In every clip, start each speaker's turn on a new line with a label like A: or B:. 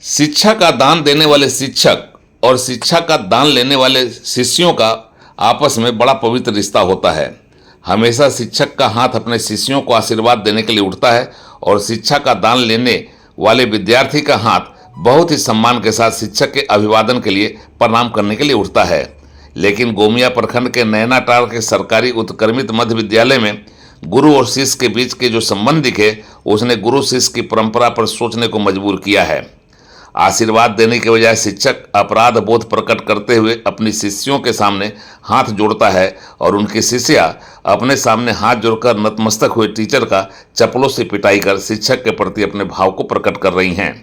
A: शिक्षा का दान देने वाले शिक्षक और शिक्षा का दान लेने वाले शिष्यों का आपस में बड़ा पवित्र रिश्ता होता है। हमेशा शिक्षक का हाथ अपने शिष्यों को आशीर्वाद देने के लिए उठता है और शिक्षा का दान लेने वाले विद्यार्थी का हाथ बहुत ही सम्मान के साथ शिक्षक के अभिवादन के लिए प्रणाम करने के लिए उठता है। लेकिन गोमिया प्रखंड के नैनाटाड़ के सरकारी उत्क्रमित मध्य विद्यालय में गुरु और शिष्य के बीच के जो संबंध दिखे, उसने गुरु शिष्य की परंपरा पर सोचने को मजबूर किया है। आशीर्वाद देने के बजाय शिक्षक अपराध बोध प्रकट करते हुए अपनी शिष्यों के सामने हाथ जोड़ता है और उनकी शिष्या अपने सामने हाथ जोड़कर नतमस्तक हुए टीचर का चप्पलों से पिटाई कर शिक्षक के प्रति अपने भाव को प्रकट कर रही हैं।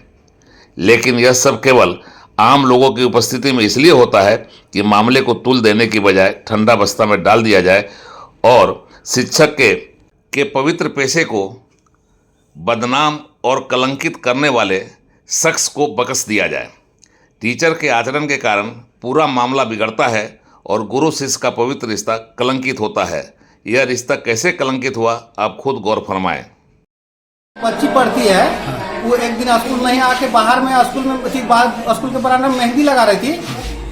A: लेकिन यह सब केवल आम लोगों की उपस्थिति में इसलिए होता है कि मामले को तुल देने की बजाय ठंडा बस्ता में डाल दिया जाए और शिक्षक के पवित्र पेशे को बदनाम और कलंकित करने वाले शख्स को बख्श दिया जाए। टीचर के आचरण के कारण पूरा मामला बिगड़ता है और गुरु शिष्य का पवित्र रिश्ता कलंकित होता है। यह रिश्ता कैसे कलंकित हुआ, आप खुद गौर फरमाएं।
B: बच्ची पढ़ती है, वो एक दिन स्कूल नहीं आके बाहर में स्कूल के बरामदा में मेहंदी लगा रही थी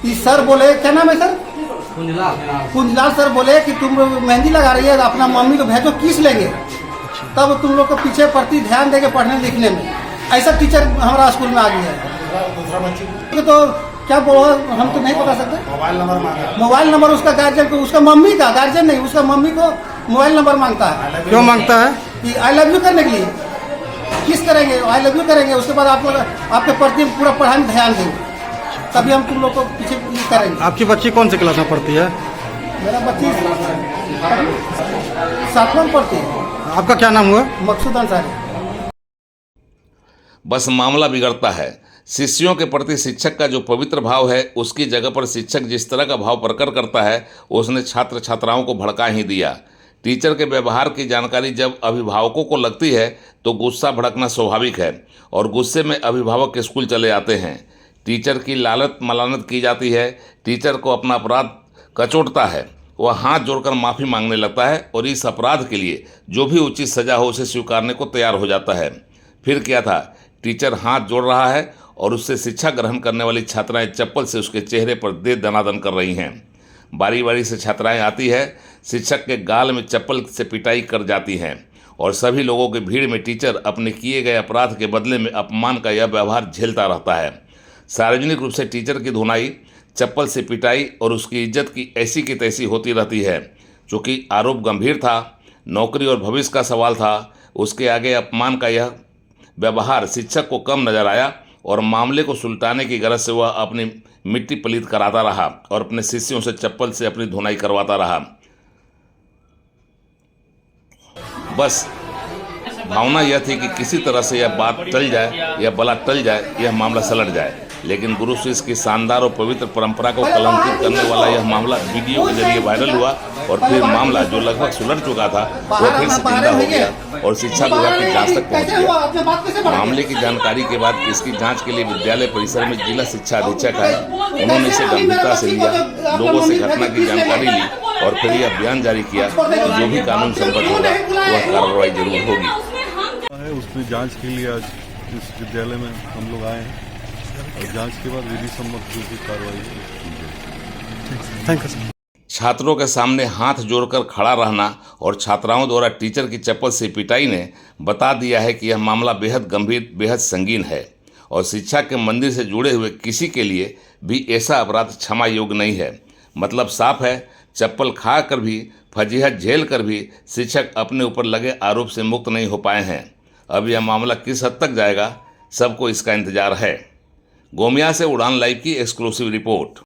B: कि सर बोले, क्या नाम है सर? कुंजलाल सर बोले कि तुम मेहंदी लगा रही है, अपना मम्मी को भेजो, किस लेंगे, तब तुम लोग को पीछे पड़ती ध्यान देके पढ़ने लिखने में। ऐसा टीचर हमारा स्कूल में आ गया है। तो क्या बोला, हम तो नहीं बता सकते। मोबाइल नंबर उसका गार्जियन को, उसका मम्मी का, गार्जियन नहीं, उसका मम्मी को मोबाइल नंबर मांगता है।
C: क्यों मांगता है?
B: कि आई लव यू करने के लिए। किस करेंगे, आई लव यू करेंगे, उसके बाद आप लोग आपके प्रति पूरा पढ़ाई में ध्यान देंगे, तभी हम तुम लोग को पीछे करेंगे।
C: आपकी बच्ची कौन सी क्लास में पढ़ती है?
B: मेरा बच्ची 7वीं में पढ़ती है।
C: आपका क्या नाम हुआ?
B: मकसूद अंसारी।
A: बस मामला बिगड़ता है। शिष्यों के प्रति शिक्षक का जो पवित्र भाव है, उसकी जगह पर शिक्षक जिस तरह का भाव प्रकट करता है, उसने छात्र छात्राओं को भड़का ही दिया। टीचर के व्यवहार की जानकारी जब अभिभावकों को लगती है तो गुस्सा भड़कना स्वाभाविक है और गुस्से में अभिभावक स्कूल चले आते हैं। टीचर की लालत मलानत की जाती है। टीचर को अपना अपराध कचोटता है, वह हाथ जोड़कर माफ़ी मांगने लगता है और इस अपराध के लिए जो भी उचित सजा हो उसे स्वीकारने को तैयार हो जाता है। फिर क्या था, टीचर हाथ जोड़ रहा है और उससे शिक्षा ग्रहण करने वाली छात्राएं चप्पल से उसके चेहरे पर दे दनादन कर रही हैं। बारी बारी से छात्राएं आती है, शिक्षक के गाल में चप्पल से पिटाई कर जाती हैं और सभी लोगों की भीड़ में टीचर अपने किए गए अपराध के बदले में अपमान का यह व्यवहार झेलता रहता है। सार्वजनिक रूप से टीचर की धुनाई, चप्पल से पिटाई और उसकी इज्जत की ऐसी की तैसी होती रहती है। चूँकि आरोप गंभीर था, नौकरी और भविष्य का सवाल था, उसके आगे अपमान का यह व्यवहार शिक्षक को कम नजर आया और मामले को सुलटाने की गरज से वह अपनी मिट्टी पलीत कराता रहा और अपने शिष्यों से चप्पल से अपनी धुनाई करवाता रहा। बस भावना यह थी कि किसी तरह से यह बात टल जाए, यह बला टल जाए, यह मामला सलट जाए। लेकिन गुरु शिष्य की शानदार और पवित्र परंपरा को कलंकित करने वाला यह मामला वीडियो के जरिए वायरल हुआ और फिर मामला जो लगभग सुलट चुका था वह फिर से जिंदा हो गया और शिक्षा विभाग की जांच तक पहुंच गया। मामले की जानकारी के बाद इसकी जांच के लिए विद्यालय परिसर में जिला शिक्षा अधीक्षक आए। उन्होंने इसे गंभीरता से लिया, लोगों से घटना की जानकारी ली और फिर यह बयान जारी किया कि जो भी कानून संबद्ध होगा वह कार्रवाई जरूर होगी।
D: उसमें जांच के लिए आज इस विद्यालय में हम लोग आए हैं और जांच के बाद विधि सम्मत जो भी कार्रवाई
C: थैंक यू सर।
A: छात्रों के सामने हाथ जोड़कर खड़ा रहना और छात्राओं द्वारा टीचर की चप्पल से पिटाई ने बता दिया है कि यह मामला बेहद गंभीर, बेहद संगीन है और शिक्षा के मंदिर से जुड़े हुए किसी के लिए भी ऐसा अपराध क्षमा योग्य नहीं है। मतलब साफ है, चप्पल खा कर भी, फजीहत झेल कर भी शिक्षक अपने ऊपर लगे आरोप से मुक्त नहीं हो पाए हैं। अब यह मामला किस हद तक जाएगा, सबको इसका इंतजार है। गोमिया से उड़ान लाइव की एक्सक्लूसिव रिपोर्ट।